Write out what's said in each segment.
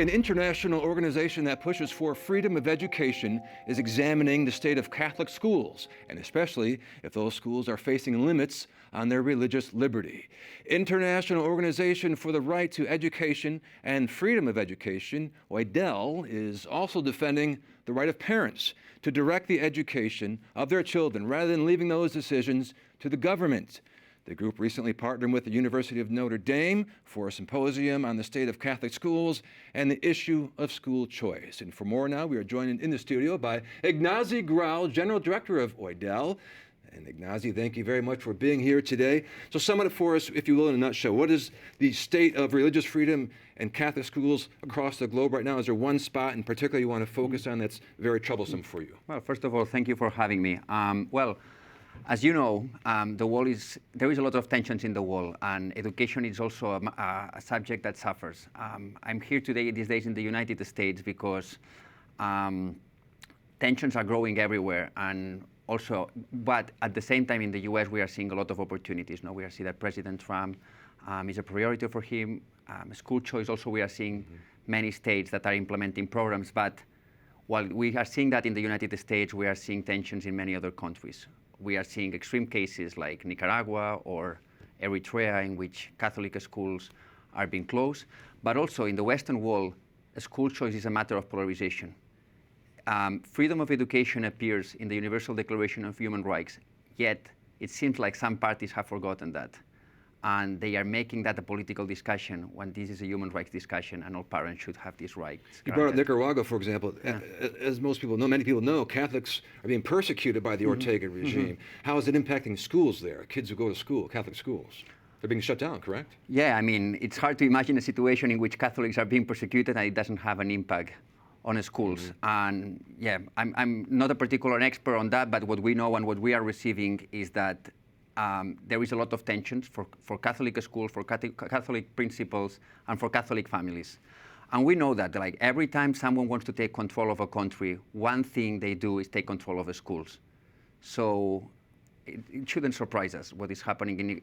An international organization that pushes for freedom of education is examining the state of Catholic schools, and especially if those schools are facing limits on their religious liberty. International Organization for the Right to Education and Freedom of Education, OIDEL, is also defending the right of parents to direct the education of their children rather than leaving those decisions to the government. The group recently partnered with the University of Notre Dame for a symposium on the state of Catholic schools and the issue of school choice. And for more now, we are joined in the studio by Ignasi Grau, General Director of OIDEL. And Ignasi, thank you very much for being here today. So sum it up for us, if you will, in a nutshell. What is the state of religious freedom in Catholic schools across the globe right now? Is there one spot in particular you want to focus on that's very troublesome for you? Well, first of all, thank you for having me. As you know, there is a lot of tensions in the world, and education is also a subject that suffers. I'm here today, these days, in the United States because tensions are growing everywhere, and but at the same time in the US, we are seeing a lot of opportunities. Now we are seeing that President Trump is a priority for him. School choice, also we are seeing many states that are implementing programs, but while we are seeing that in the United States, we are seeing tensions in many other countries. We are seeing extreme cases like Nicaragua or Eritrea, in which Catholic schools are being closed. But also in the Western world, school choice is a matter of polarization. Freedom of education appears in the Universal Declaration of Human Rights, yet it seems like some parties have forgotten that. And they are making that a political discussion when this is a human rights discussion, and all parents should have these rights. You brought up Nicaragua, for example. Yeah. As most people know, many people know, Catholics are being persecuted by the Ortega regime. How is it impacting schools there, kids who go to school, Catholic schools? They're being shut down, correct? Yeah, I mean, it's hard to imagine a situation in which Catholics are being persecuted and it doesn't have an impact on schools. And yeah, I'm not a particular expert on that, but what we know and what we are receiving is that there is a lot of tensions for Catholic schools, for Catholic principals, and for Catholic families. And we know that, like, every time someone wants to take control of a country, one thing they do is take control of the schools. So it shouldn't surprise us what is happening.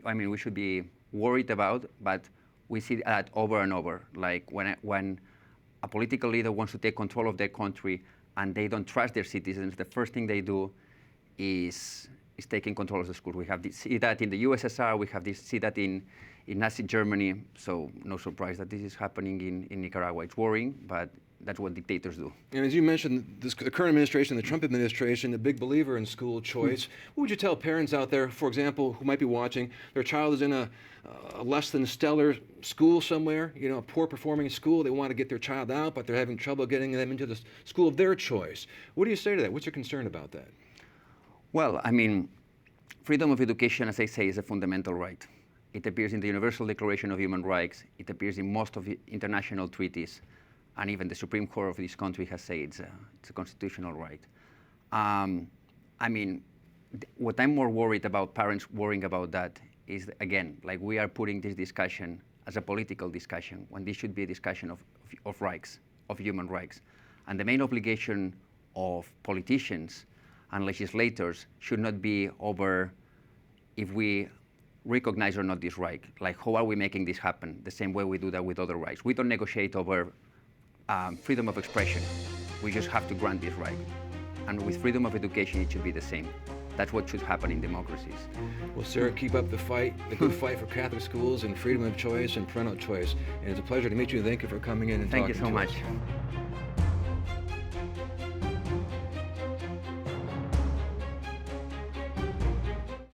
I mean, we should be worried about, but we see that over and over. Like when a political leader wants to take control of their country and they don't trust their citizens, the first thing they do is taking control of the school. We have see that in the USSR, we have see that in Nazi Germany, so no surprise that this is happening in Nicaragua. It's worrying, but that's what dictators do. And as you mentioned, the current administration, the Trump administration, a big believer in school choice. What would you tell parents out there, for example, who might be watching, their child is in a less than stellar school somewhere, you know, a poor performing school, they want to get their child out, but they're having trouble getting them into the school of their choice. What do you say to that? What's your concern about that? Well, I mean, freedom of education, as I say, is a fundamental right. It appears in the Universal Declaration of Human Rights. It appears in most of the international treaties. And even the Supreme Court of this country has said it's a constitutional right. I mean, what I'm more worried about, parents worrying about that, is, again, like, we are putting this discussion as a political discussion, when this should be a discussion of rights, of human rights. And the main obligation of politicians and legislators should not be over if we recognize or not this right. Like, how are we making this happen? The same way we do that with other rights. We don't negotiate over freedom of expression. We just have to grant this right. And with freedom of education, it should be the same. That's what should happen in democracies. Well, Sarah, keep up the fight, the good fight for Catholic schools and freedom of choice and parental choice. And it's a pleasure to meet you. Thank you for coming in and talking to us. Thank you so much.